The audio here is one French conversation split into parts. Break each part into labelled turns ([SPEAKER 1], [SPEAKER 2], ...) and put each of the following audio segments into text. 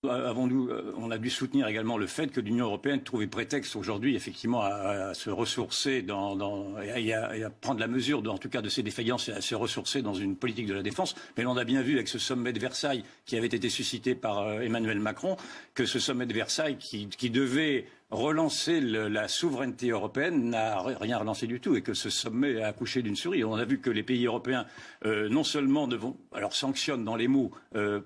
[SPEAKER 1] On a dû soutenir également le fait que l'Union européenne trouvait prétexte aujourd'hui, effectivement, à se ressourcer et à prendre la mesure, en tout cas, de ses défaillances et à se ressourcer dans une politique de la défense. Mais on a bien vu avec ce sommet de Versailles qui avait été suscité par Emmanuel Macron, que ce sommet de Versailles qui devait relancer la souveraineté européenne n'a rien relancé du tout et que ce sommet a accouché d'une souris. On a vu que les pays européens non seulement sanctionnent dans les mots,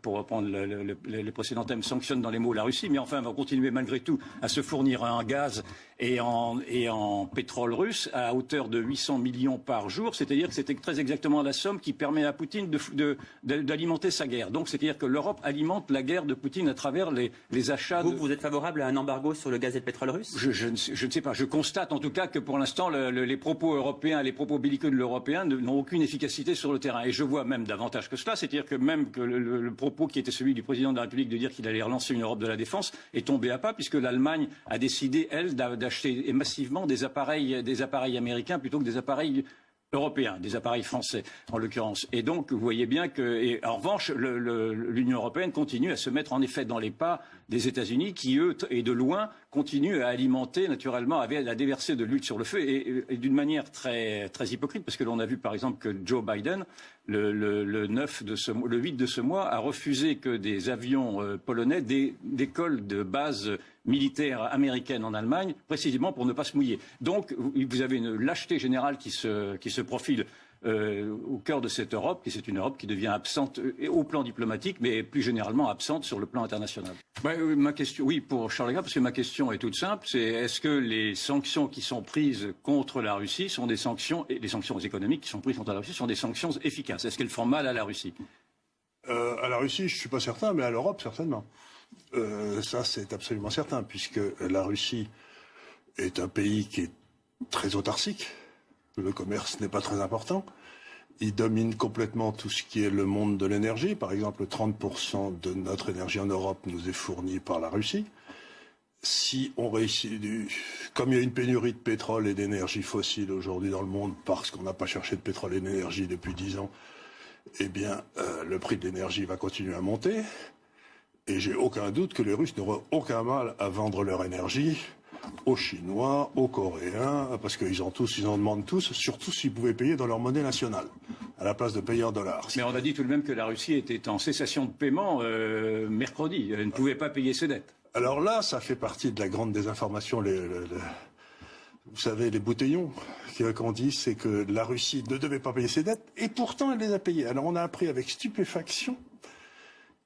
[SPEAKER 1] pour reprendre les précédents thèmes, sanctionnent dans les mots la Russie, mais enfin vont continuer malgré tout à se fournir en gaz et en pétrole russe à hauteur de 800 millions par jour. C'est-à-dire que c'était très exactement la somme qui permet à Poutine d'alimenter sa guerre. Donc c'est-à-dire que l'Europe alimente la guerre de Poutine à travers les achats.
[SPEAKER 2] Vous êtes favorable à un embargo sur le gaz et le pétrole russe ?
[SPEAKER 1] Je ne sais pas. Je constate en tout cas que pour l'instant, les propos européens, les propos belliqueux de l'Européen n'ont aucune efficacité sur le terrain. Et je vois même davantage que cela. C'est-à-dire que même que le propos qui était celui du président de la République de dire qu'il allait relancer une Europe de la défense est tombé à pas, puisque l'Allemagne a décidé, elle, d'acheter massivement des appareils américains plutôt que des appareils européens, des appareils français en l'occurrence. Et donc vous voyez bien que, en revanche, l'Union européenne continue à se mettre en effet dans les pas des États-Unis qui, eux, et de loin, continuent à alimenter naturellement, à déverser de l'huile sur le feu et d'une manière très, très hypocrite, parce que l'on a vu par exemple que Joe Biden, le 8 de ce mois, a refusé que des avions polonais décollent de bases militaires américaines en Allemagne, précisément pour ne pas se mouiller. Donc vous avez une lâcheté générale qui se profile au cœur de cette Europe, et c'est une Europe qui devient absente au plan diplomatique, mais plus généralement absente sur le plan international. Ma question, oui, pour Charles Legras, parce que ma question est toute simple, c'est est-ce que les sanctions qui sont prises contre la Russie sont des sanctions, et les sanctions économiques qui sont prises contre la Russie sont des sanctions efficaces? Est-ce qu'elles font mal à la Russie?
[SPEAKER 3] À la Russie, je ne suis pas certain, mais à l'Europe, certainement. Ça, c'est absolument certain, puisque la Russie est un pays qui est très autarcique. Le commerce n'est pas très important. Il domine complètement tout ce qui est le monde de l'énergie. Par exemple, 30% de notre énergie en Europe nous est fournie par la Russie. Si on réussit, comme il y a une pénurie de pétrole et d'énergie fossile aujourd'hui dans le monde, parce qu'on n'a pas cherché de pétrole et d'énergie depuis 10 ans, eh bien, le prix de l'énergie va continuer à monter. Et j'ai aucun doute que les Russes n'auront aucun mal à vendre leur énergie aux Chinois, aux Coréens, parce qu'ils en demandent tous, surtout s'ils pouvaient payer dans leur monnaie nationale, à la place de payer en dollars.
[SPEAKER 1] Mais on a dit tout de même que la Russie était en cessation de paiement mercredi. Elle ne pouvait pas payer ses dettes.
[SPEAKER 3] Alors là, ça fait partie de la grande désinformation. Vous savez, les bouteillons qu'on dit, c'est que la Russie ne devait pas payer ses dettes, et pourtant elle les a payées. Alors on a appris avec stupéfaction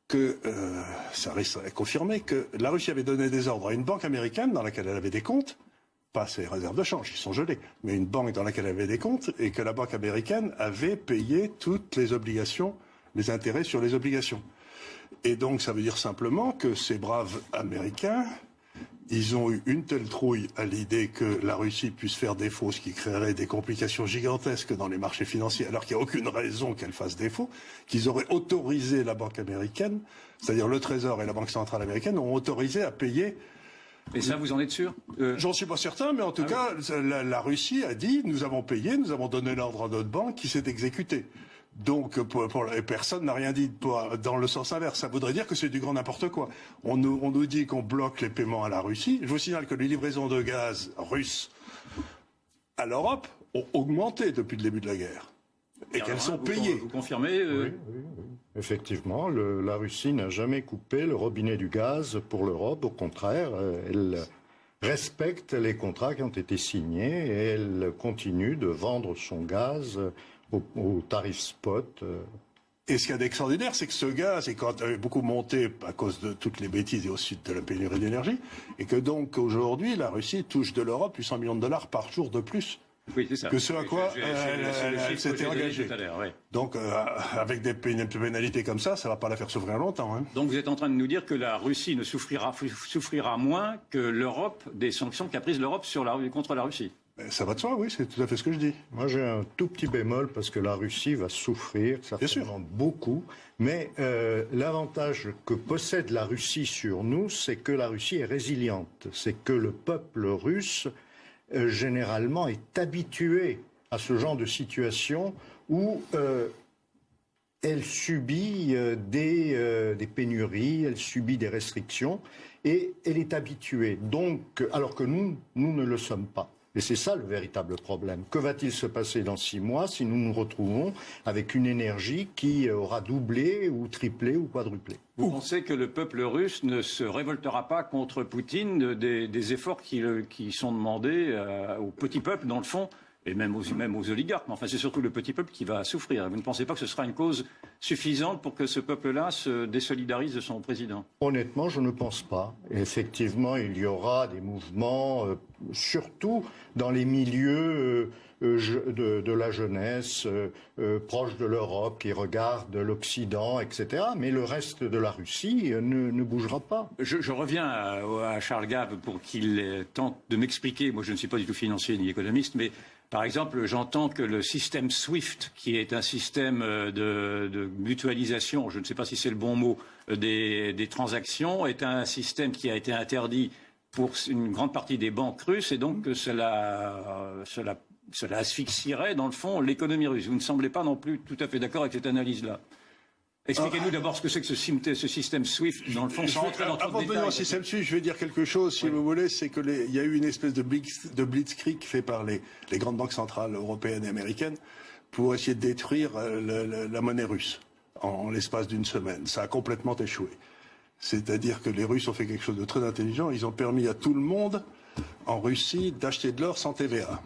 [SPEAKER 3] que, ça risque à confirmer, que la Russie avait donné des ordres à une banque américaine dans laquelle elle avait des comptes, pas ses réserves de change, qui sont gelées, mais une banque dans laquelle elle avait des comptes, et que la banque américaine avait payé toutes les obligations, les intérêts sur les obligations. Et donc ça veut dire simplement que ces braves Américains, ils ont eu une telle trouille à l'idée que la Russie puisse faire défaut, ce qui créerait des complications gigantesques dans les marchés financiers, alors qu'il n'y a aucune raison qu'elle fasse défaut, qu'ils auraient autorisé la banque américaine, c'est-à-dire le Trésor et la Banque centrale américaine, ont autorisé à payer.
[SPEAKER 1] Et ça, vous en êtes sûr?
[SPEAKER 3] J'en suis pas certain, mais en tout cas, la Russie a dit, nous avons payé, nous avons donné l'ordre à notre banque qui s'est exécutée. Donc, personne n'a rien dit dans le sens inverse. Ça voudrait dire que c'est du grand n'importe quoi. On nous dit qu'on bloque les paiements à la Russie. Je vous signale que les livraisons de gaz russes à l'Europe ont augmenté depuis le début de la guerre. Et qu'elles sont payées.
[SPEAKER 1] Vous confirmez
[SPEAKER 4] oui. Effectivement, la Russie n'a jamais coupé le robinet du gaz pour l'Europe. Au contraire, elle respecte les contrats qui ont été signés et elle continue de vendre son gaz au tarif spot.
[SPEAKER 3] Et ce qu'il y a d'extraordinaire, c'est que ce gaz est quand même beaucoup monté à cause de toutes les bêtises et aussi de la pénurie d'énergie, et que donc aujourd'hui, la Russie touche de l'Europe 800 millions de dollars par jour de plus.
[SPEAKER 1] Oui, c'est ça.
[SPEAKER 3] Que ce à quoi elle s'était engagée.
[SPEAKER 1] Oui.
[SPEAKER 3] Donc, avec des pénalités comme ça, ça ne va pas la faire souffrir longtemps. Hein.
[SPEAKER 1] Donc, vous êtes en train de nous dire que la Russie ne souffrira moins que l'Europe des sanctions qu'a prises l'Europe contre la Russie.
[SPEAKER 3] Ça va de soi, oui, c'est tout à fait ce que je dis.
[SPEAKER 4] Moi, j'ai un tout petit bémol parce que la Russie va souffrir, certainement beaucoup. Mais l'avantage que possède la Russie sur nous, c'est que la Russie est résiliente. C'est que le peuple russe, généralement, est habitué à ce genre de situation où elle subit des pénuries, elle subit des restrictions et elle est habituée. Donc, alors que nous ne le sommes pas. Et c'est ça le véritable problème. Que va-t-il se passer dans 6 mois si nous nous retrouvons avec une énergie qui aura doublé ou triplé ou quadruplé?
[SPEAKER 1] Vous pensez que le peuple russe ne se révoltera pas contre Poutine des efforts qui sont demandés au petit peuple, dans le fond, et même aux oligarques? Mais enfin, c'est surtout le petit peuple qui va souffrir. Vous ne pensez pas que ce sera une cause suffisante pour que ce peuple-là se désolidarise de son président?
[SPEAKER 4] Honnêtement, je ne pense pas. Effectivement, il y aura des mouvements, surtout dans les milieux de la jeunesse, proche de l'Europe, qui regardent l'Occident, etc. Mais le reste de la Russie ne bougera pas.
[SPEAKER 1] Je reviens à Charles Gave pour qu'il tente de m'expliquer. Moi, je ne suis pas du tout financier ni économiste, mais par exemple, j'entends que le système SWIFT, qui est un système de mutualisation, je ne sais pas si c'est le bon mot, des transactions, est un système qui a été interdit pour une grande partie des banques russes, et donc que cela asphyxierait, dans le fond, l'économie russe. Vous ne semblez pas non plus tout à fait d'accord avec cette analyse-là. Expliquez-nous d'abord ce que c'est que ce système SWIFT, dans le fond, sans entrer dans trop de
[SPEAKER 3] Avant de venir au
[SPEAKER 1] détails.
[SPEAKER 3] système SWIFT, je vais dire quelque chose, si vous voulez, c'est que il y a eu une espèce de blitzkrieg fait par les grandes banques centrales européennes et américaines pour essayer de détruire la monnaie russe en l'espace d'une semaine. Ça a complètement échoué. C'est-à-dire que les Russes ont fait quelque chose de très intelligent. Ils ont permis à tout le monde en Russie d'acheter de l'or sans TVA.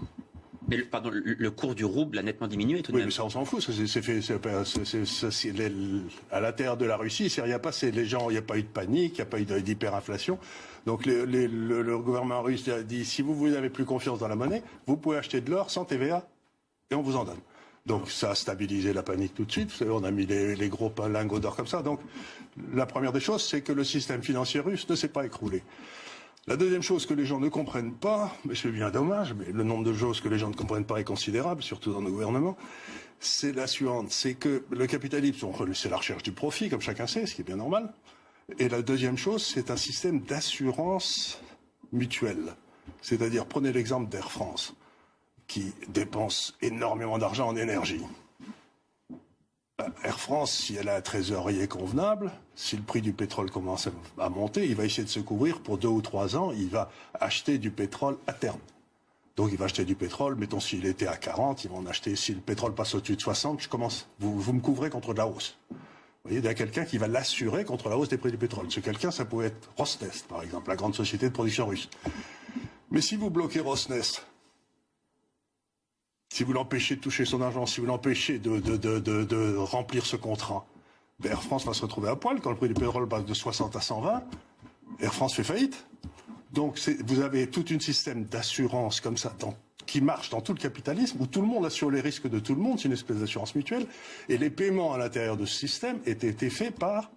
[SPEAKER 2] Mais le cours du rouble a nettement diminué tout de
[SPEAKER 3] Oui,
[SPEAKER 2] même.
[SPEAKER 3] mais ça, on s'en fout. À l'intérieur de la Russie, il s'est rien passé. Les gens, il n'y a pas eu de panique, il n'y a pas eu d'hyperinflation. Donc le gouvernement russe a dit, si vous n'avez plus confiance dans la monnaie, vous pouvez acheter de l'or sans TVA et on vous en donne. Donc ça a stabilisé la panique tout de suite. Vous savez, on a mis les gros lingots d'or comme ça. Donc la première des choses, c'est que le système financier russe ne s'est pas écroulé. La deuxième chose que les gens ne comprennent pas, mais c'est bien dommage, mais le nombre de choses que les gens ne comprennent pas est considérable, surtout dans nos gouvernements, c'est la suivante, c'est que le capitalisme, c'est la recherche du profit, comme chacun sait, ce qui est bien normal. Et la deuxième chose, c'est un système d'assurance mutuelle. C'est-à-dire, prenez l'exemple d'Air France, qui dépense énormément d'argent en énergie. Air France, si elle a un trésorier convenable, si le prix du pétrole commence à monter, il va essayer de se couvrir pour 2 ou 3 ans, il va acheter du pétrole à terme. Donc il va acheter du pétrole, mettons s'il était à 40, ils vont en acheter, si le pétrole passe au-dessus de 60, vous me couvrez contre de la hausse. Vous voyez, il y a quelqu'un qui va l'assurer contre la hausse des prix du pétrole. Ce quelqu'un, ça pouvait être Rosneft, par exemple, la grande société de production russe. Mais si vous bloquez Rosneft, si vous l'empêchez de toucher son argent, si vous l'empêchez de remplir ce contrat, Air France va se retrouver à poil quand le prix du pétrole passe de 60 à 120. Air France fait faillite. Donc vous avez tout un système d'assurance comme ça qui marche dans tout le capitalisme, où tout le monde assure les risques de tout le monde, c'est une espèce d'assurance mutuelle. Et les paiements à l'intérieur de ce système étaient faits par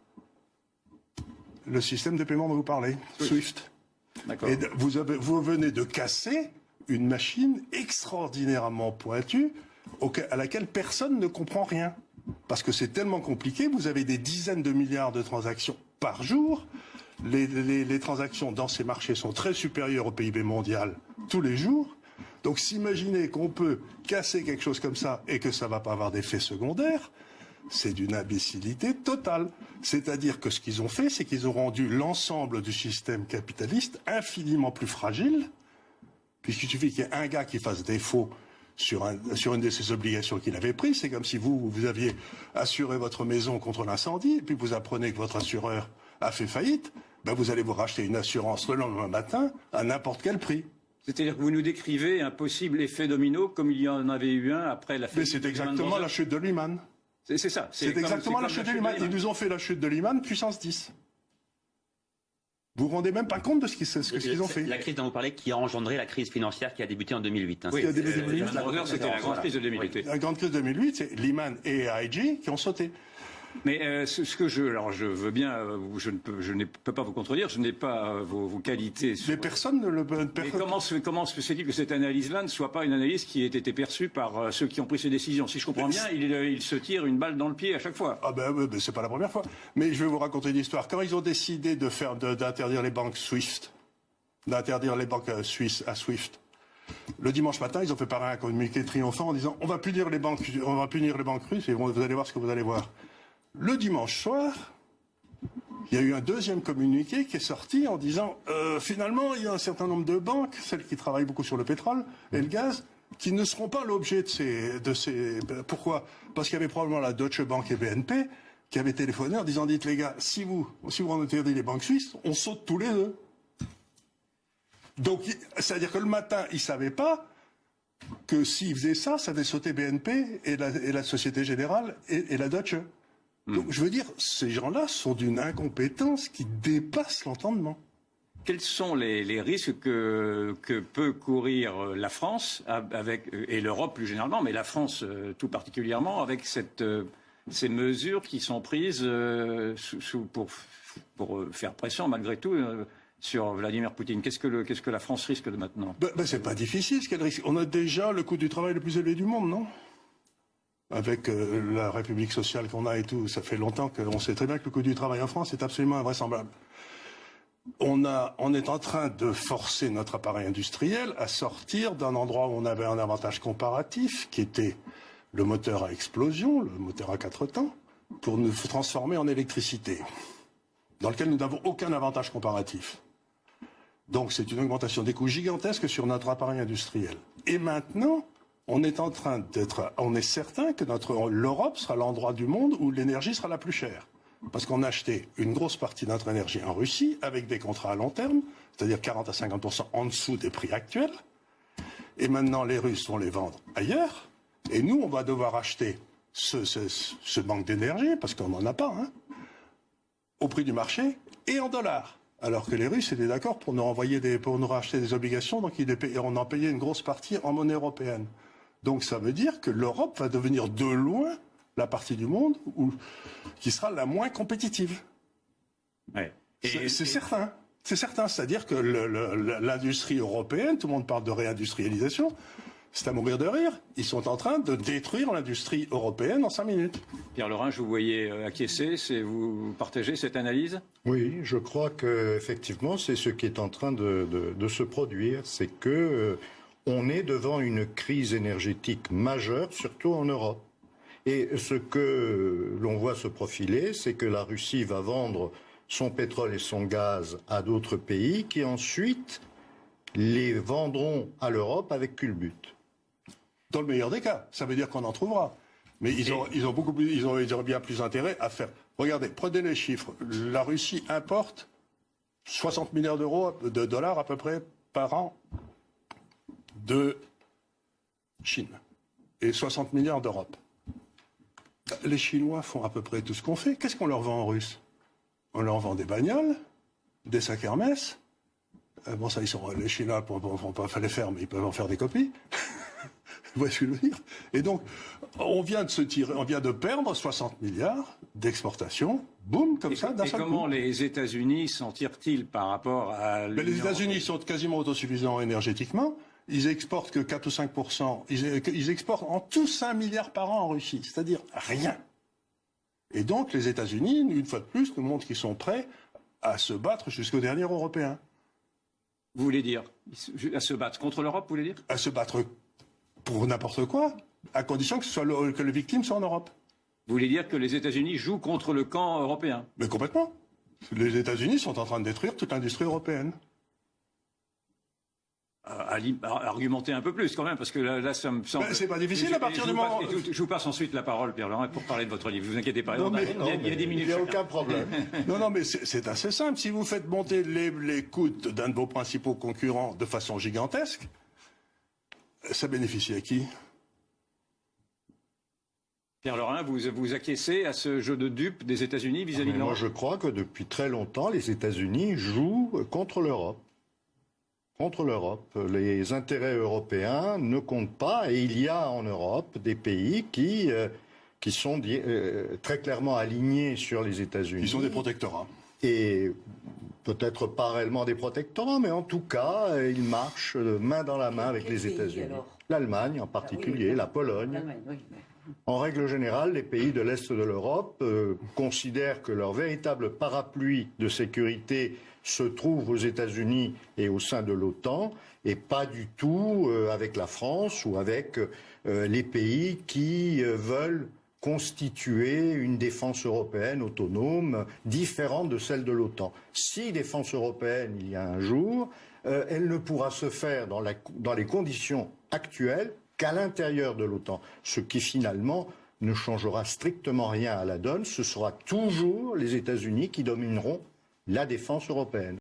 [SPEAKER 3] le système de paiement dont vous parlez, SWIFT.
[SPEAKER 1] D'accord.
[SPEAKER 3] Et vous venez de casser une machine extraordinairement pointue à laquelle personne ne comprend rien. Parce que c'est tellement compliqué, vous avez des dizaines de milliards de transactions par jour. Les transactions dans ces marchés sont très supérieures au PIB mondial tous les jours. Donc s'imaginer qu'on peut casser quelque chose comme ça et que ça ne va pas avoir d'effet secondaire, c'est d'une imbécilité totale. C'est-à-dire que ce qu'ils ont fait, c'est qu'ils ont rendu l'ensemble du système capitaliste infiniment plus fragile, puisqu'il suffit qu'il y ait un gars qui fasse défaut sur une de ces obligations qu'il avait prises. C'est comme si vous aviez assuré votre maison contre l'incendie, et puis vous apprenez que votre assureur a fait faillite, ben vous allez vous racheter une assurance le lendemain matin à n'importe quel prix.
[SPEAKER 1] C'est-à-dire que vous nous décrivez un possible effet domino comme il y en avait eu un après la faillite.
[SPEAKER 3] Mais c'est exactement la chute de Lehman.
[SPEAKER 1] C'est ça.
[SPEAKER 3] C'est exactement la chute de Lehman. Ils nous ont fait la chute de Lehman puissance 10. Vous vous rendez même pas compte de ce qu'ils ont fait.
[SPEAKER 2] La crise dont vous parlez qui a engendré la crise financière qui a débuté en 2008. Hein.
[SPEAKER 1] Oui,
[SPEAKER 3] qui a débuté en 2008.
[SPEAKER 1] C'était la grande crise de 2008.
[SPEAKER 3] Oui. La grande crise de 2008, c'est Lehman et AIG qui ont sauté.
[SPEAKER 1] Mais je veux bien, je ne peux pas vous contredire, je n'ai pas vos qualités.
[SPEAKER 3] Mais personne ne le.
[SPEAKER 1] Mais comment se fait-il que cette analyse-là ne soit pas une analyse qui ait été perçue par ceux qui ont pris ces décisions? Si je comprends bien, il se tire une balle dans le pied à chaque fois.
[SPEAKER 3] Ah ben c'est pas la première fois. Mais je vais vous raconter une histoire. Quand ils ont décidé d'interdire les banques SWIFT, d'interdire les banques suisses à SWIFT, Le dimanche matin, ils ont préparé un communiqué triomphant en disant on va punir les banques russes et vous allez voir ce que vous allez voir. Le dimanche soir, il y a eu un deuxième communiqué qui est sorti en disant finalement, il y a un certain nombre de banques, celles qui travaillent beaucoup sur le pétrole et le gaz, qui ne seront pas l'objet de ces... Pourquoi? Parce qu'il y avait probablement la Deutsche Bank et BNP qui avaient téléphoné en disant dites les gars, si vous interdisez les banques suisses, on saute tous les deux. Donc, c'est-à-dire que le matin, ils ne savaient pas que s'ils faisaient ça, ça allait sauter BNP et la Société Générale et la Deutsche. Donc, je veux dire, ces gens-là sont d'une incompétence qui dépasse l'entendement.
[SPEAKER 1] Quels sont les risques que peut courir la France et l'Europe plus généralement, mais la France tout particulièrement, avec ces mesures qui sont prises pour faire pression malgré tout sur Vladimir Poutine? Qu'est-ce que la France risque de maintenant?
[SPEAKER 3] C'est pas difficile ce qu'elle risque. On a déjà le coût du travail le plus élevé du monde, non? Avec la République sociale qu'on a et tout, ça fait longtemps qu'on sait très bien que le coût du travail en France est absolument invraisemblable. On est en train de forcer notre appareil industriel à sortir d'un endroit où on avait un avantage comparatif, qui était le moteur à explosion, le moteur à 4 temps, pour nous transformer en électricité, dans lequel nous n'avons aucun avantage comparatif. Donc c'est une augmentation des coûts gigantesques sur notre appareil industriel. Et maintenant, on est certain que l'Europe sera l'endroit du monde où l'énergie sera la plus chère. Parce qu'on a acheté une grosse partie de notre énergie en Russie avec des contrats à long terme, c'est-à-dire 40 à 50% en dessous des prix actuels. Et maintenant, les Russes vont les vendre ailleurs. Et nous, on va devoir acheter ce manque d'énergie, parce qu'on n'en a pas, au prix du marché et en dollars. Alors que les Russes étaient d'accord pour nous racheter des obligations, donc on en payait une grosse partie en monnaie européenne. Donc ça veut dire que l'Europe va devenir de loin la partie du monde qui sera la moins compétitive.
[SPEAKER 1] Ouais.
[SPEAKER 3] C'est certain. C'est certain. C'est-à-dire que l'industrie européenne, tout le monde parle de réindustrialisation, c'est à mourir de rire. Ils sont en train de détruire l'industrie européenne en 5 minutes.
[SPEAKER 1] Pierre Lerin, je vous voyais acquiescer. Vous partagez cette analyse?
[SPEAKER 4] Oui, je crois qu'effectivement, c'est ce qui est en train de se produire. C'est que on est devant une crise énergétique majeure, surtout en Europe. Et ce que l'on voit se profiler, c'est que la Russie va vendre son pétrole et son gaz à d'autres pays qui ensuite les vendront à l'Europe avec culbute.
[SPEAKER 3] Dans le meilleur des cas, ça veut dire qu'on en trouvera. Mais ils auraient bien plus intérêt à faire. Regardez, prenez les chiffres. La Russie importe 60 milliards de dollars à peu près par an de Chine et 60 milliards d'Europe. Les Chinois font à peu près tout ce qu'on fait. Qu'est-ce qu'on leur vend en russe? On leur vend des bagnoles, des sacs Hermès. Bon, ça, les Chinois ne vont pas les faire, mais ils peuvent en faire des copies. Vous voyez ce que je veux dire? Et donc, on vient de perdre 60 milliards d'exportation, boum, comme ça, d'un seul coup.
[SPEAKER 1] Et comment les États-Unis s'en tirent-ils par rapport à l'Union?
[SPEAKER 3] Les États-Unis sont quasiment autosuffisants énergétiquement. Ils exportent que 4 ou 5%. Ils exportent en tout 5 milliards par an en Russie, c'est-à-dire rien. Et donc, les États-Unis, une fois de plus, nous montrent qu'ils sont prêts à se battre jusqu'au dernier Européen.
[SPEAKER 1] Vous voulez dire à se battre contre l'Europe, vous voulez dire?
[SPEAKER 3] À se battre pour n'importe quoi, à condition que les victimes soient en Europe.
[SPEAKER 1] Vous voulez dire que les États-Unis jouent contre le camp européen?
[SPEAKER 3] Mais complètement. Les États-Unis sont en train de détruire toute l'industrie européenne.
[SPEAKER 1] Argumenter un peu plus quand même, parce que là ça me semble...
[SPEAKER 3] c'est pas difficile à partir du moment...
[SPEAKER 1] Je vous passe ensuite la parole, Pierre Lerin, pour parler de votre livre. Ne vous inquiétez pas, il y a 10 minutes.
[SPEAKER 4] Il n'y a aucun problème.
[SPEAKER 3] Non, mais c'est assez simple. Si vous faites monter les coûts d'un de vos principaux concurrents de façon gigantesque, ça bénéficie à qui?
[SPEAKER 4] Pierre Lerin, vous acquiescez à ce jeu de dupes des États-Unis vis-à-vis de l'Europe? Moi, je crois que depuis très longtemps, les États-Unis jouent contre l'Europe. Contre l'Europe. Les intérêts européens ne comptent pas et il y a en Europe des pays qui sont très clairement alignés sur les États-Unis.
[SPEAKER 3] Ils sont des protectorats.
[SPEAKER 4] Et peut-être pas réellement des protectorats, mais en tout cas, ils marchent main dans la main avec les États-Unis. L'Allemagne en particulier, la Pologne. En règle générale, les pays de l'Est de l'Europe considèrent que leur véritable parapluie de sécurité se trouve aux États-Unis et au sein de l'OTAN, et pas du tout avec la France ou avec les pays qui veulent constituer une défense européenne autonome, différente de celle de l'OTAN. Si défense européenne il y a un jour, elle ne pourra se faire dans les conditions actuelles qu'à l'intérieur de l'OTAN, ce qui finalement ne changera strictement rien à la donne. Ce sera toujours les États-Unis qui domineront la défense européenne.